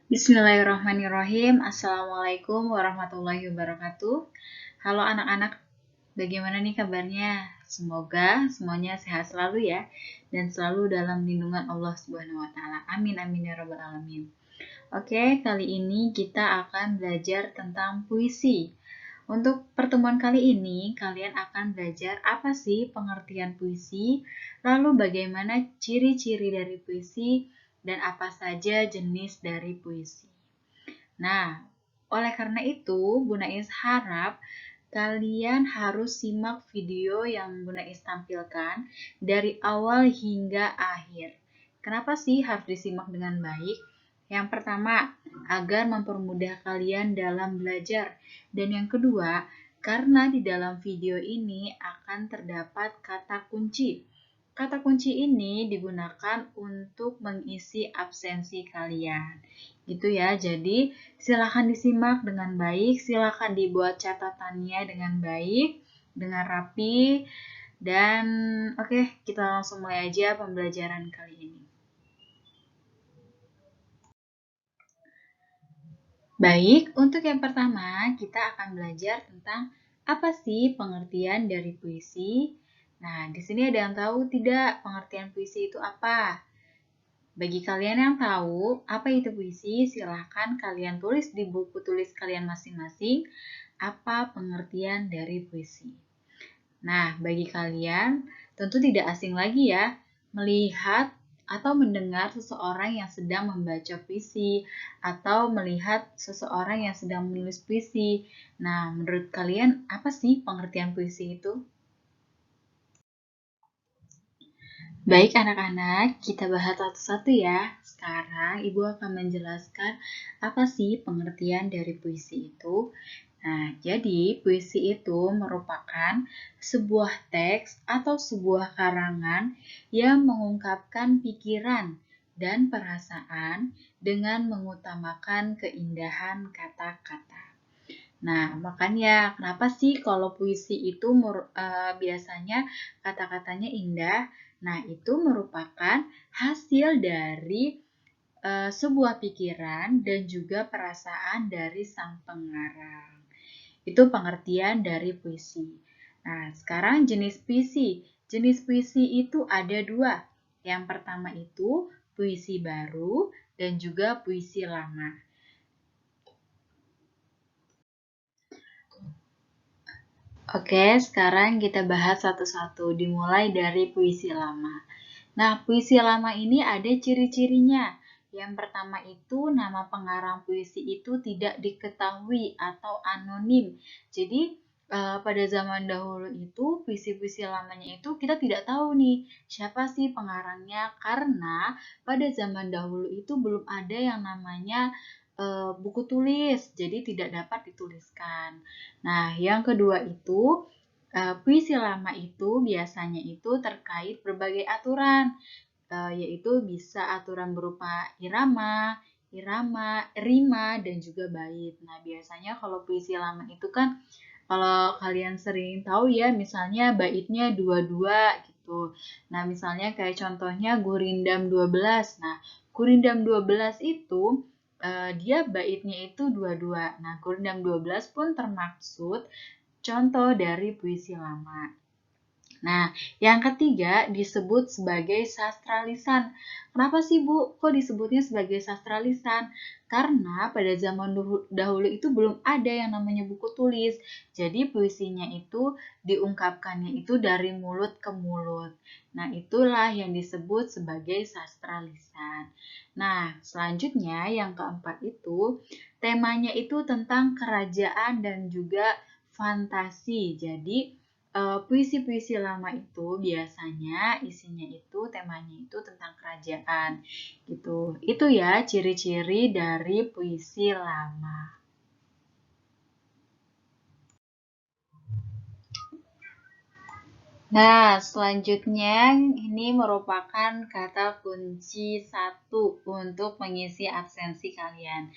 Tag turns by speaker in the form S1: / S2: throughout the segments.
S1: Bismillahirrahmanirrahim. Assalamualaikum warahmatullahi wabarakatuh. Halo anak-anak, bagaimana nih kabarnya? Semoga semuanya sehat selalu ya, dan selalu dalam lindungan Allah Subhanahu wa Ta'ala. Amin, amin ya Rabbal 'Alamin. Oke, kali ini kita akan belajar tentang puisi. Untuk pertemuan kali ini, kalian akan belajar apa sih pengertian puisi, lalu bagaimana ciri-ciri dari puisi, dan apa saja jenis dari puisi. Nah, oleh karena itu, Bu Nais harap kalian harus simak video yang Bu Nais tampilkan dari awal hingga akhir. Kenapa sih harus disimak dengan baik? Yang pertama, agar mempermudah kalian dalam belajar. Dan yang kedua, karena di dalam video ini akan terdapat kata kunci. Kata kunci ini digunakan untuk mengisi absensi kalian. Gitu ya, jadi silakan disimak dengan baik, silakan dibuat catatannya dengan baik, dengan rapi, dan oke, kita langsung mulai aja pembelajaran kali ini. Baik, untuk yang pertama, kita akan belajar tentang apa sih pengertian dari puisi. Nah, di sini ada yang tahu tidak pengertian puisi itu apa? Bagi kalian yang tahu apa itu puisi, silahkan kalian tulis di buku tulis kalian masing-masing apa pengertian dari puisi. Nah, bagi kalian tentu tidak asing lagi ya melihat atau mendengar seseorang yang sedang membaca puisi atau melihat seseorang yang sedang menulis puisi. Nah, menurut kalian apa sih pengertian puisi itu? Baik anak-anak, kita bahas satu-satu ya. Sekarang Ibu akan menjelaskan apa sih pengertian dari puisi itu. Nah, jadi puisi itu merupakan sebuah teks atau sebuah karangan yang mengungkapkan pikiran dan perasaan dengan mengutamakan keindahan kata-kata. Nah, makanya kenapa sih kalau puisi itu biasanya kata-katanya indah? Nah, itu merupakan hasil dari sebuah pikiran dan juga perasaan dari sang pengarang. Itu pengertian dari puisi. Nah, sekarang jenis puisi. Jenis puisi itu ada dua. Yang pertama itu puisi baru dan juga puisi lama. Oke, sekarang kita bahas satu-satu, dimulai dari puisi lama. Nah, puisi lama ini ada ciri-cirinya. Yang pertama itu nama pengarang puisi itu tidak diketahui atau anonim. Jadi, pada zaman dahulu itu puisi-puisi lamanya itu kita tidak tahu nih siapa sih pengarangnya karena pada zaman dahulu itu belum ada yang namanya buku tulis, jadi tidak dapat dituliskan. Nah, yang kedua itu puisi lama itu biasanya itu terkait berbagai aturan, yaitu bisa aturan berupa irama, rima, dan juga bait. Nah, biasanya kalau puisi lama itu kan, kalau kalian sering tahu ya, misalnya baitnya dua-dua gitu. Nah, misalnya kayak contohnya Gurindam 12. Nah, Gurindam 12 itu dia baitnya itu dua-dua. Nah, Gurindam 12 pun termaksud contoh dari puisi lama. Nah, yang ketiga disebut sebagai sastra lisan. Kenapa sih Bu, kok disebutnya sebagai sastra lisan? Karena pada zaman dahulu itu belum ada yang namanya buku tulis. Jadi puisinya itu diungkapkannya itu dari mulut ke mulut. Nah, itulah yang disebut sebagai sastra lisan. Nah, selanjutnya yang keempat itu temanya itu tentang kerajaan dan juga fantasi. Jadi puisi-puisi lama itu biasanya isinya itu temanya itu tentang kerajaan gitu. Itu ya ciri-ciri dari puisi lama. Nah, selanjutnya ini merupakan kata kunci 1 untuk mengisi absensi kalian.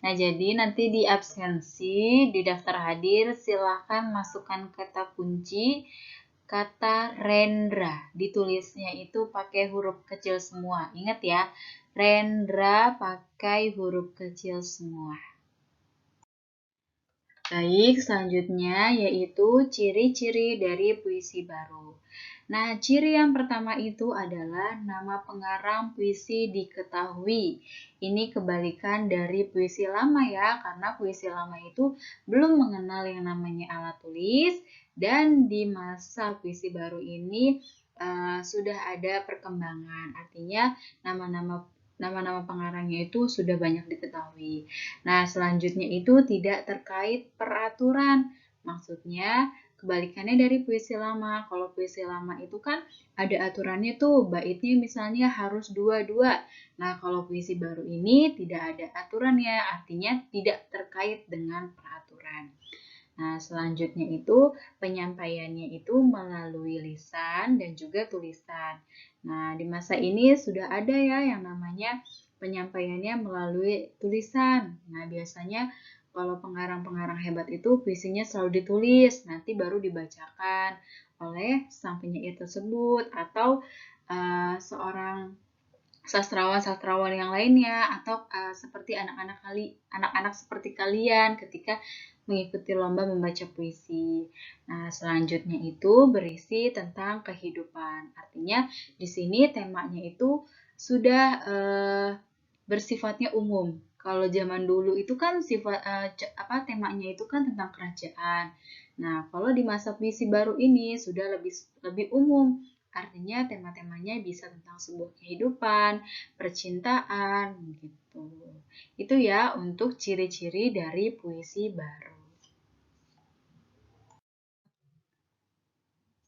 S1: Nah, jadi nanti di absensi, di daftar hadir, silahkan masukkan kata kunci kata Rendra. Ditulisnya itu pakai huruf kecil semua. Ingat ya, Rendra pakai huruf kecil semua. Baik, selanjutnya yaitu ciri-ciri dari puisi baru. Nah, ciri yang pertama itu adalah nama pengarang puisi diketahui. Ini kebalikan dari puisi lama ya, karena puisi lama itu belum mengenal yang namanya alat tulis, dan di masa puisi baru ini sudah ada perkembangan. Artinya nama-nama pengarangnya itu sudah banyak diketahui. Nah, selanjutnya itu tidak terkait peraturan. Maksudnya, kebalikannya dari puisi lama. Kalau puisi lama itu kan ada aturannya tuh, baitnya misalnya harus dua-dua. Nah, kalau puisi baru ini tidak ada aturannya, artinya tidak terkait dengan peraturan. Nah, selanjutnya itu penyampaiannya itu melalui lisan dan juga tulisan. Nah, di masa ini sudah ada ya yang namanya penyampaiannya melalui tulisan. Nah, biasanya kalau pengarang-pengarang hebat itu puisinya selalu ditulis, nanti baru dibacakan oleh sang penyair tersebut atau seorang sastrawan-sastrawan yang lainnya atau seperti anak-anak seperti kalian ketika mengikuti lomba membaca puisi. Nah, selanjutnya itu berisi tentang kehidupan. Artinya di sini temanya itu sudah bersifatnya umum. Kalau zaman dulu itu kan temanya itu kan tentang kerajaan. Nah, kalau di masa puisi baru ini sudah lebih umum. Artinya tema-temanya bisa tentang sebuah kehidupan, percintaan, gitu. Itu ya untuk ciri-ciri dari puisi baru.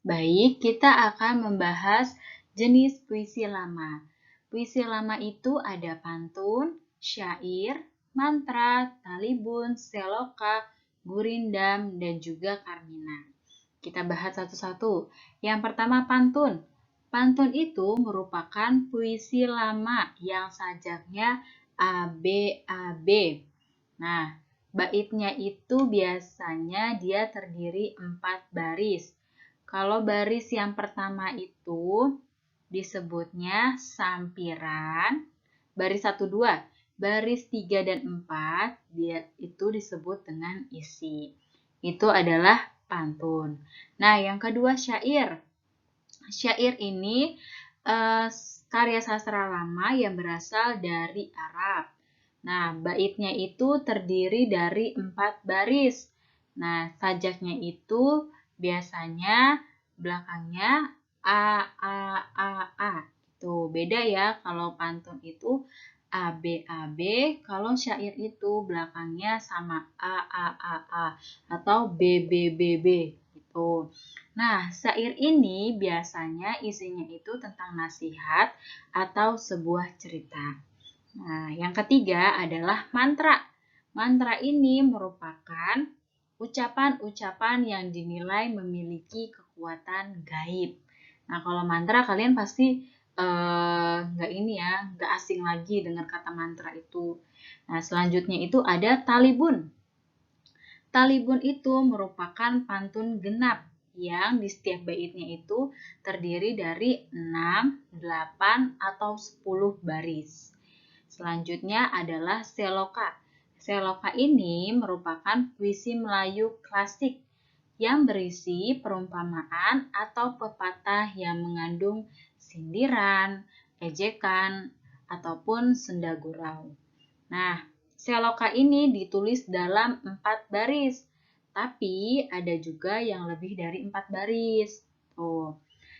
S1: Baik, kita akan membahas jenis puisi lama. Puisi lama itu ada pantun, syair, mantra, talibun, seloka, gurindam, dan juga karmina. Kita bahas satu-satu. Yang pertama pantun. Pantun itu merupakan puisi lama yang sajaknya ABAB. Nah, baitnya itu biasanya dia terdiri 4 baris. Kalau baris yang pertama itu disebutnya sampiran, baris 1 2. Baris 3 dan 4 dia itu disebut dengan isi. Itu adalah pantun. Nah, yang kedua syair. Syair ini karya sastra lama yang berasal dari Arab. Nah, baitnya itu terdiri dari 4 baris. Nah, sajaknya itu biasanya belakangnya A. Itu beda ya, kalau pantun itu ABAB, kalau syair itu belakangnya sama A atau BBBB gitu. Nah, syair ini biasanya isinya itu tentang nasihat atau sebuah cerita. Nah, yang ketiga adalah mantra. Mantra ini merupakan ucapan-ucapan yang dinilai memiliki kekuatan gaib. Nah, kalau mantra kalian pasti nggak asing lagi dengan kata mantra itu. Nah, selanjutnya itu ada talibun. Talibun itu merupakan pantun genap yang di setiap baitnya itu terdiri dari 6, 8, atau 10 baris. Selanjutnya adalah seloka. Seloka ini merupakan puisi Melayu klasik yang berisi perumpamaan atau pepatah yang mengandung sindiran, ejekan, ataupun senda gurau. Nah, seloka ini ditulis dalam 4 baris, tapi ada juga yang lebih dari 4 baris.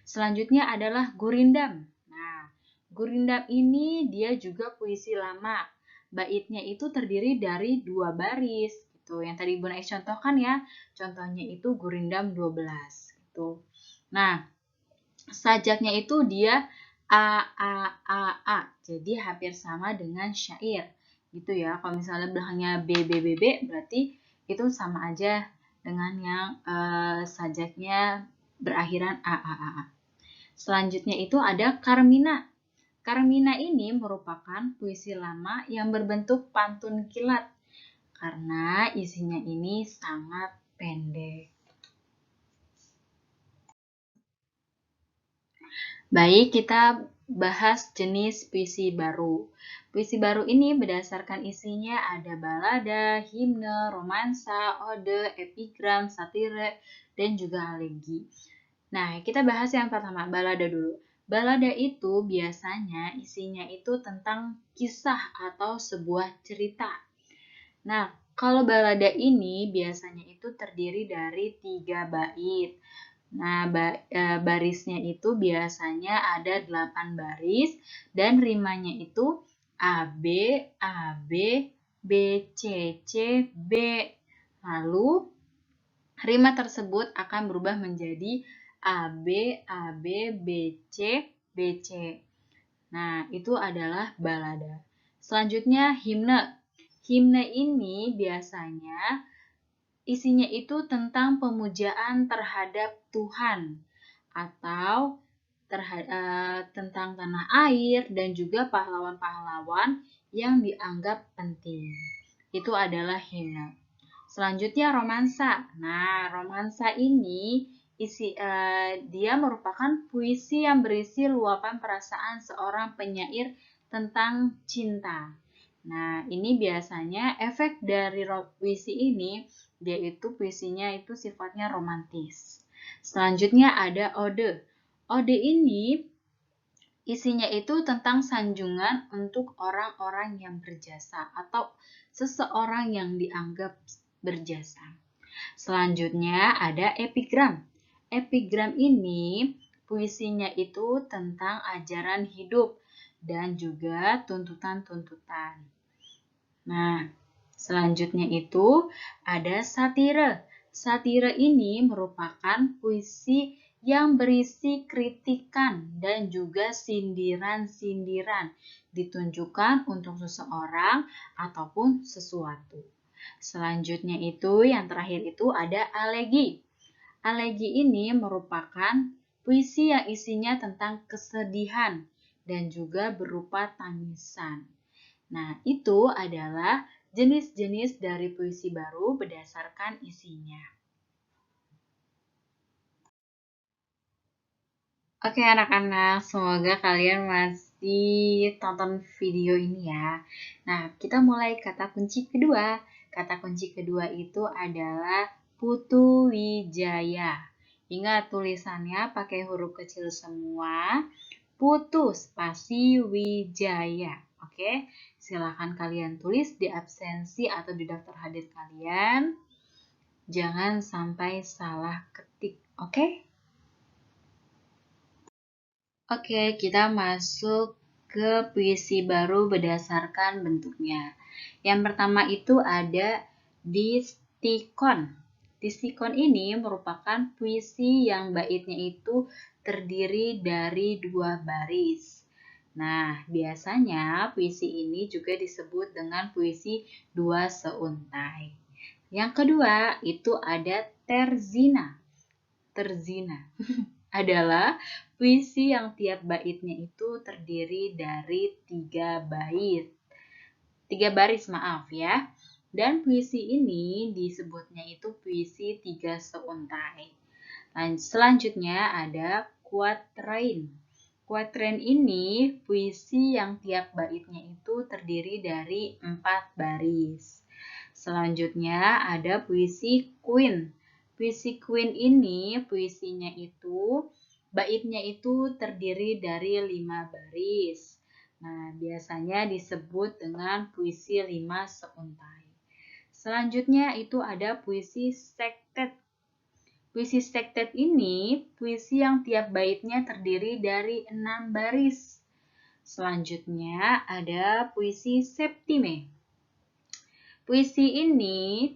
S1: Selanjutnya adalah gurindam. Nah, gurindam ini dia juga puisi lama. Baitnya itu terdiri dari 2 baris. Gitu. Yang tadi Bunda Ais contohkan ya, contohnya itu gurindam 12. Gitu. Nah, sajaknya itu dia A. Jadi hampir sama dengan syair. Gitu ya. Kalau misalnya belakangnya BBBB berarti itu sama aja dengan yang sajaknya berakhiran A. Selanjutnya itu ada Karmina. Karmina ini merupakan puisi lama yang berbentuk pantun kilat karena isinya ini sangat pendek. Baik, kita bahas jenis puisi baru. Puisi baru ini berdasarkan isinya ada balada, himne, romansa, ode, epigram, satire, dan juga alegi. Nah, kita bahas yang pertama, balada dulu. Balada itu biasanya isinya itu tentang kisah atau sebuah cerita. Nah, kalau balada ini biasanya itu terdiri dari 3 bait. Nah, barisnya itu biasanya ada 8 baris dan rimanya itu A, B, A, B, B, C, C, B. Lalu, rima tersebut akan berubah menjadi A, B, A, B, B, C, B, C. Nah, itu adalah balada. Selanjutnya, himne. Himne ini biasanya isinya itu tentang pemujaan terhadap Tuhan atau tentang tanah air dan juga pahlawan-pahlawan yang dianggap penting. Itu adalah himne. Selanjutnya romansa. Nah, romansa ini dia merupakan puisi yang berisi luapan perasaan seorang penyair tentang cinta. Nah, ini biasanya efek dari puisi ini, yaitu puisinya itu sifatnya romantis. Selanjutnya ada ode. Ode ini isinya itu tentang sanjungan untuk orang-orang yang berjasa atau seseorang yang dianggap berjasa. Selanjutnya ada epigram. Epigram ini puisinya itu tentang ajaran hidup dan juga tuntutan-tuntutan. Nah, selanjutnya itu ada satire. Satire ini merupakan puisi yang berisi kritikan dan juga sindiran-sindiran ditunjukkan untuk seseorang ataupun sesuatu. Selanjutnya itu yang terakhir itu ada alegi. Alegi ini merupakan puisi yang isinya tentang kesedihan dan juga berupa tangisan. Nah, itu adalah jenis-jenis dari puisi baru berdasarkan isinya. Oke anak-anak, semoga kalian masih tonton video ini ya. Nah, kita mulai kata kunci kedua. Kata kunci kedua itu adalah Putu Wijaya. Ingat tulisannya pakai huruf kecil semua. Putu spasi Wijaya. Oke, silakan kalian tulis di absensi atau di daftar hadir kalian. Jangan sampai salah ketik, oke? Oke, kita masuk ke puisi baru berdasarkan bentuknya. Yang pertama itu ada Distikon. Distikon ini merupakan puisi yang baitnya itu terdiri dari 2 baris. Nah, biasanya puisi ini juga disebut dengan puisi 2 seuntai. Yang kedua itu ada terzina. Terzina adalah puisi yang tiap baitnya itu terdiri dari 3 bait. 3 baris, maaf ya. Dan puisi ini disebutnya itu puisi 3 seuntai. Selanjutnya ada kuatrain. Kuatrain ini puisi yang tiap baitnya itu terdiri dari 4 baris. Selanjutnya ada puisi queen. Puisi queen ini puisinya itu baitnya itu terdiri dari 5 baris. Nah, biasanya disebut dengan puisi 5 seuntai. Selanjutnya itu ada puisi sektet. Puisi sektet ini puisi yang tiap baitnya terdiri dari 6 baris. Selanjutnya ada puisi septime. Puisi ini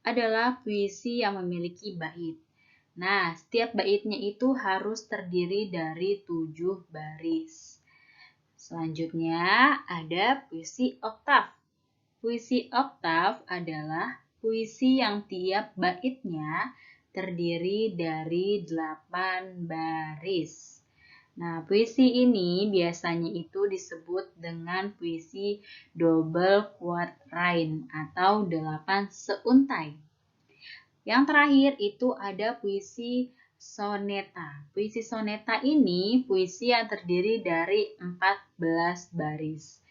S1: adalah puisi yang memiliki bait. Nah, setiap baitnya itu harus terdiri dari 7 baris. Selanjutnya ada puisi oktav. Puisi oktav adalah puisi yang tiap baitnya terdiri dari 8 baris. Nah, puisi ini biasanya itu disebut dengan puisi double quatrain atau 8 seuntai. Yang terakhir itu ada puisi soneta. Puisi soneta ini puisi yang terdiri dari 14 baris.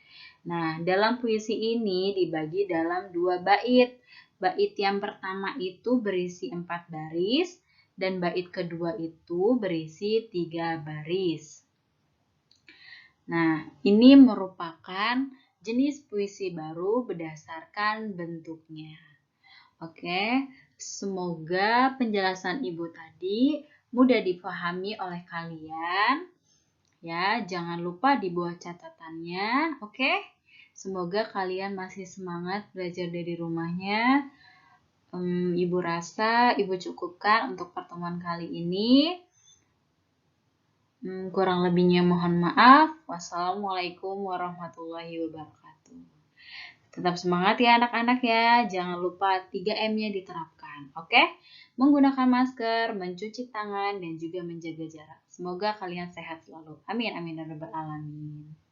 S1: Nah, dalam puisi ini dibagi dalam 2 bait. Bait yang pertama itu berisi 4 baris, dan bait kedua itu berisi 3 baris. Nah, ini merupakan jenis puisi baru berdasarkan bentuknya. Oke, semoga penjelasan Ibu tadi mudah dipahami oleh kalian. Ya, jangan lupa dibuat catatannya, oke? Semoga kalian masih semangat belajar dari rumahnya. Ibu rasa Ibu cukupkan untuk pertemuan kali ini. Kurang lebihnya mohon maaf. Wassalamualaikum warahmatullahi wabarakatuh. Tetap semangat ya anak-anak ya. Jangan lupa 3M-nya diterapkan. Oke? Menggunakan masker, mencuci tangan, dan juga menjaga jarak. Semoga kalian sehat selalu. Amin, amin, ya rabbal alamin.